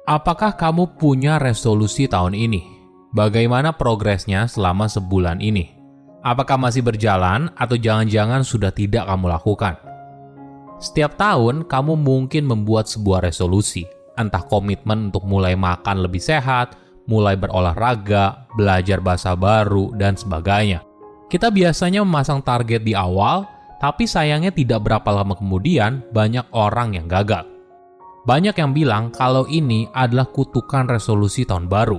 Apakah kamu punya resolusi tahun ini? Bagaimana progresnya selama sebulan ini? Apakah masih berjalan atau jangan-jangan sudah tidak kamu lakukan? Setiap tahun, kamu mungkin membuat sebuah resolusi, entah komitmen untuk mulai makan lebih sehat, mulai berolahraga, belajar bahasa baru, dan sebagainya. Kita biasanya memasang target di awal, tapi sayangnya tidak berapa lama kemudian banyak orang yang gagal. Banyak yang bilang kalau ini adalah kutukan resolusi tahun baru.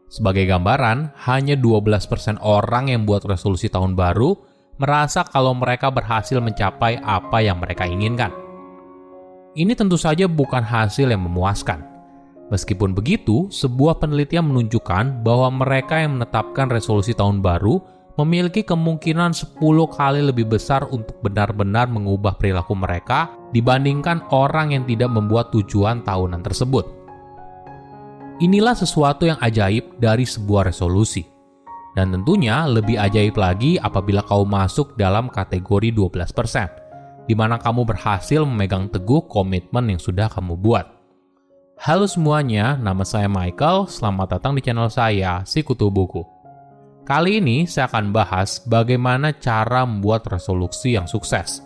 Sebagai gambaran, hanya 12% orang yang buat resolusi tahun baru merasa kalau mereka berhasil mencapai apa yang mereka inginkan. Ini tentu saja bukan hasil yang memuaskan. Meskipun begitu, sebuah penelitian menunjukkan bahwa mereka yang menetapkan resolusi tahun baru memiliki kemungkinan 10 kali lebih besar untuk benar-benar mengubah perilaku mereka dibandingkan orang yang tidak membuat tujuan tahunan tersebut. Inilah sesuatu yang ajaib dari sebuah resolusi. Dan tentunya lebih ajaib lagi apabila kau masuk dalam kategori 12%, di mana kamu berhasil memegang teguh komitmen yang sudah kamu buat. Halo semuanya, nama saya Michael, selamat datang di channel saya, Si Kutu Buku. Kali ini saya akan bahas bagaimana cara membuat resolusi yang sukses.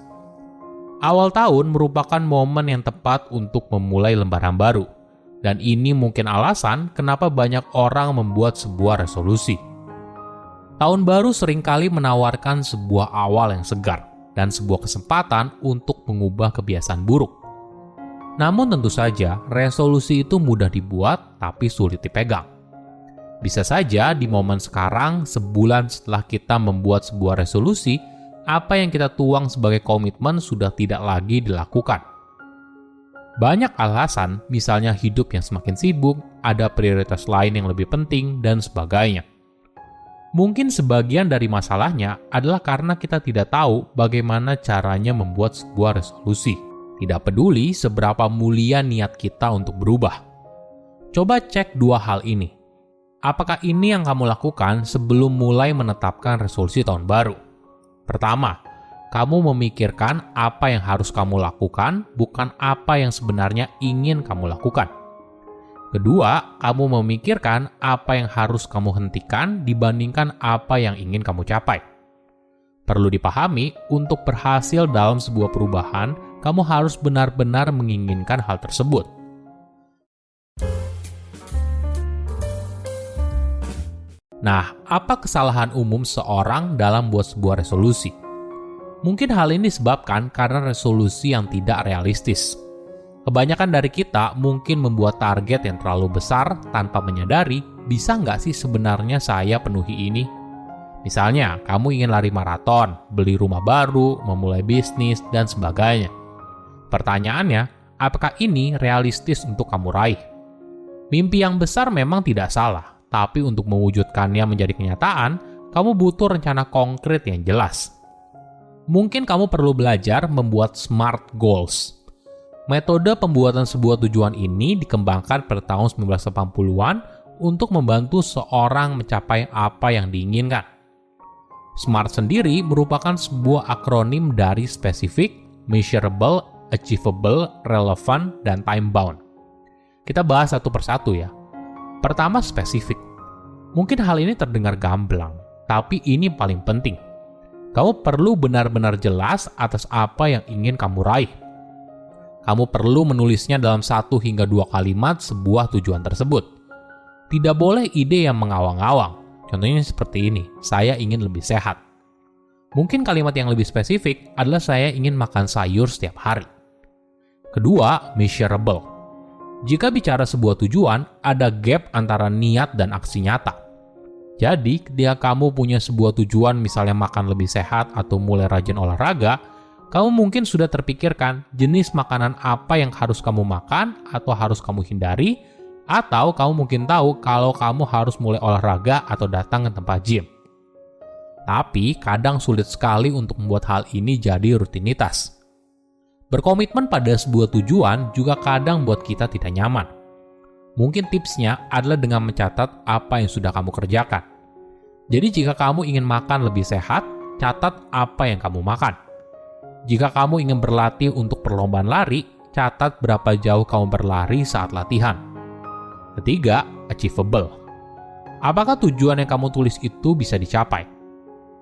Awal tahun merupakan momen yang tepat untuk memulai lembaran baru, dan ini mungkin alasan kenapa banyak orang membuat sebuah resolusi. Tahun baru seringkali menawarkan sebuah awal yang segar dan sebuah kesempatan untuk mengubah kebiasaan buruk. Namun tentu saja, resolusi itu mudah dibuat tapi sulit dipegang. Bisa saja di momen sekarang, sebulan setelah kita membuat sebuah resolusi, apa yang kita tuang sebagai komitmen sudah tidak lagi dilakukan. Banyak alasan, misalnya hidup yang semakin sibuk, ada prioritas lain yang lebih penting, dan sebagainya. Mungkin sebagian dari masalahnya adalah karena kita tidak tahu bagaimana caranya membuat sebuah resolusi. Tidak peduli seberapa mulia niat kita untuk berubah. Coba cek dua hal ini. Apakah ini yang kamu lakukan sebelum mulai menetapkan resolusi tahun baru? Pertama, kamu memikirkan apa yang harus kamu lakukan, bukan apa yang sebenarnya ingin kamu lakukan. Kedua, kamu memikirkan apa yang harus kamu hentikan dibandingkan apa yang ingin kamu capai. Perlu dipahami, untuk berhasil dalam sebuah perubahan, kamu harus benar-benar menginginkan hal tersebut. Nah, apa kesalahan umum seorang dalam buat sebuah resolusi? Mungkin hal ini disebabkan karena resolusi yang tidak realistis. Kebanyakan dari kita mungkin membuat target yang terlalu besar tanpa menyadari, bisa nggak sih sebenarnya saya penuhi ini? Misalnya, kamu ingin lari maraton, beli rumah baru, memulai bisnis, dan sebagainya. Pertanyaannya, apakah ini realistis untuk kamu raih? Mimpi yang besar memang tidak salah. Tapi untuk mewujudkannya menjadi kenyataan, kamu butuh rencana konkret yang jelas. Mungkin kamu perlu belajar membuat SMART goals. Metode pembuatan sebuah tujuan ini dikembangkan pada tahun 1980-an untuk membantu seorang mencapai apa yang diinginkan. SMART sendiri merupakan sebuah akronim dari spesifik, measurable, achievable, relevant, dan time-bound. Kita bahas satu persatu ya. Pertama, spesifik. Mungkin hal ini terdengar gamblang, tapi ini paling penting. Kamu perlu benar-benar jelas atas apa yang ingin kamu raih. Kamu perlu menulisnya dalam 1 hingga 2 kalimat sebuah tujuan tersebut. Tidak boleh ide yang mengawang-awang. Contohnya seperti ini, saya ingin lebih sehat. Mungkin kalimat yang lebih spesifik adalah saya ingin makan sayur setiap hari. Kedua, measurable. Jika bicara sebuah tujuan, ada gap antara niat dan aksi nyata. Jadi, ketika kamu punya sebuah tujuan misalnya makan lebih sehat atau mulai rajin olahraga, kamu mungkin sudah terpikirkan jenis makanan apa yang harus kamu makan atau harus kamu hindari, atau kamu mungkin tahu kalau kamu harus mulai olahraga atau datang ke tempat gym. Tapi, kadang sulit sekali untuk membuat hal ini jadi rutinitas. Berkomitmen pada sebuah tujuan juga kadang buat kita tidak nyaman. Mungkin tipsnya adalah dengan mencatat apa yang sudah kamu kerjakan. Jadi jika kamu ingin makan lebih sehat, catat apa yang kamu makan. Jika kamu ingin berlatih untuk perlombaan lari, catat berapa jauh kamu berlari saat latihan. Ketiga, achievable. Apakah tujuan yang kamu tulis itu bisa dicapai?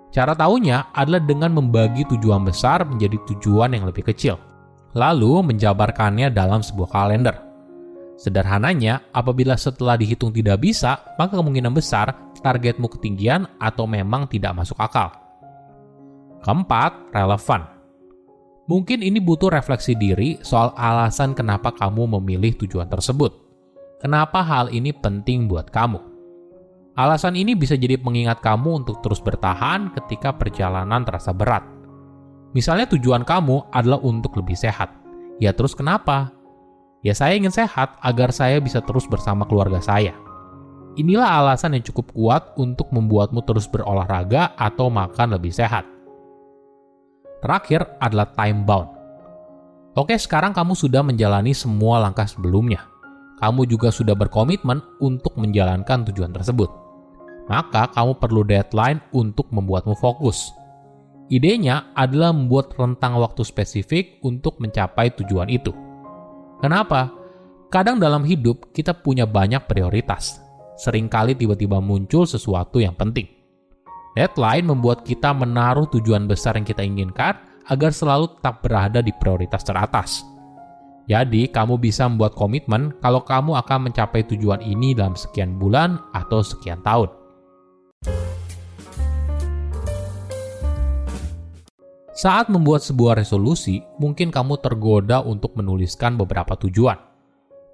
Cara tahunya adalah dengan membagi tujuan besar menjadi tujuan yang lebih kecil, lalu menjabarkannya dalam sebuah kalender. Sederhananya, apabila setelah dihitung tidak bisa, maka kemungkinan besar targetmu ketinggian atau memang tidak masuk akal. Keempat, relevan. Mungkin ini butuh refleksi diri soal alasan kenapa kamu memilih tujuan tersebut. Kenapa hal ini penting buat kamu? Alasan ini bisa jadi pengingat kamu untuk terus bertahan ketika perjalanan terasa berat. Misalnya tujuan kamu adalah untuk lebih sehat. Ya terus kenapa? Ya saya ingin sehat agar saya bisa terus bersama keluarga saya. Inilah alasan yang cukup kuat untuk membuatmu terus berolahraga atau makan lebih sehat. Terakhir adalah time bound. Oke, sekarang kamu sudah menjalani semua langkah sebelumnya. Kamu juga sudah berkomitmen untuk menjalankan tujuan tersebut. Maka kamu perlu deadline untuk membuatmu fokus. Idenya adalah membuat rentang waktu spesifik untuk mencapai tujuan itu. Kenapa? Kadang dalam hidup kita punya banyak prioritas. Seringkali tiba-tiba muncul sesuatu yang penting. Deadline membuat kita menaruh tujuan besar yang kita inginkan agar selalu tetap berada di prioritas teratas. Jadi, kamu bisa membuat komitmen kalau kamu akan mencapai tujuan ini dalam sekian bulan atau sekian tahun. Saat membuat sebuah resolusi, mungkin kamu tergoda untuk menuliskan beberapa tujuan.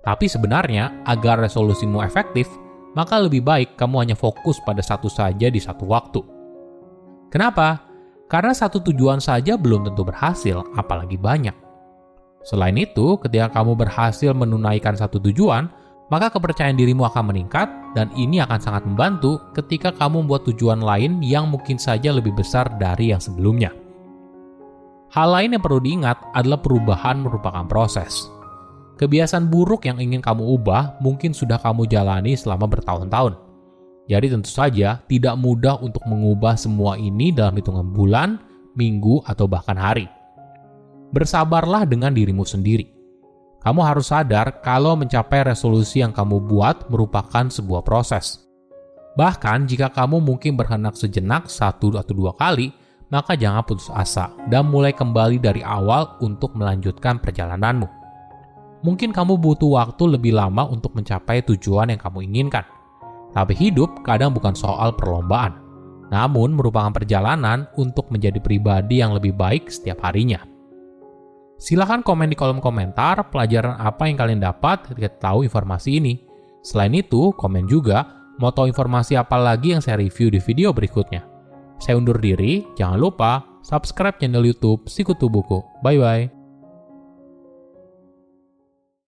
Tapi sebenarnya, agar resolusimu efektif, maka lebih baik kamu hanya fokus pada satu saja di satu waktu. Kenapa? Karena satu tujuan saja belum tentu berhasil, apalagi banyak. Selain itu, ketika kamu berhasil menunaikan satu tujuan, maka kepercayaan dirimu akan meningkat dan ini akan sangat membantu ketika kamu membuat tujuan lain yang mungkin saja lebih besar dari yang sebelumnya. Hal lain yang perlu diingat adalah perubahan merupakan proses. Kebiasaan buruk yang ingin kamu ubah mungkin sudah kamu jalani selama bertahun-tahun. Jadi tentu saja tidak mudah untuk mengubah semua ini dalam hitungan bulan, minggu, atau bahkan hari. Bersabarlah dengan dirimu sendiri. Kamu harus sadar kalau mencapai resolusi yang kamu buat merupakan sebuah proses. Bahkan jika kamu mungkin berhendak sejenak 1 atau 2 kali, maka jangan putus asa dan mulai kembali dari awal untuk melanjutkan perjalananmu. Mungkin kamu butuh waktu lebih lama untuk mencapai tujuan yang kamu inginkan. Tapi hidup kadang bukan soal perlombaan, namun merupakan perjalanan untuk menjadi pribadi yang lebih baik setiap harinya. Silahkan komen di kolom komentar pelajaran apa yang kalian dapat ketika tahu informasi ini. Selain itu, komen juga mau tahu informasi apa lagi yang saya review di video berikutnya. Saya undur diri, jangan lupa subscribe channel YouTube Sikutu Buku. Bye-bye.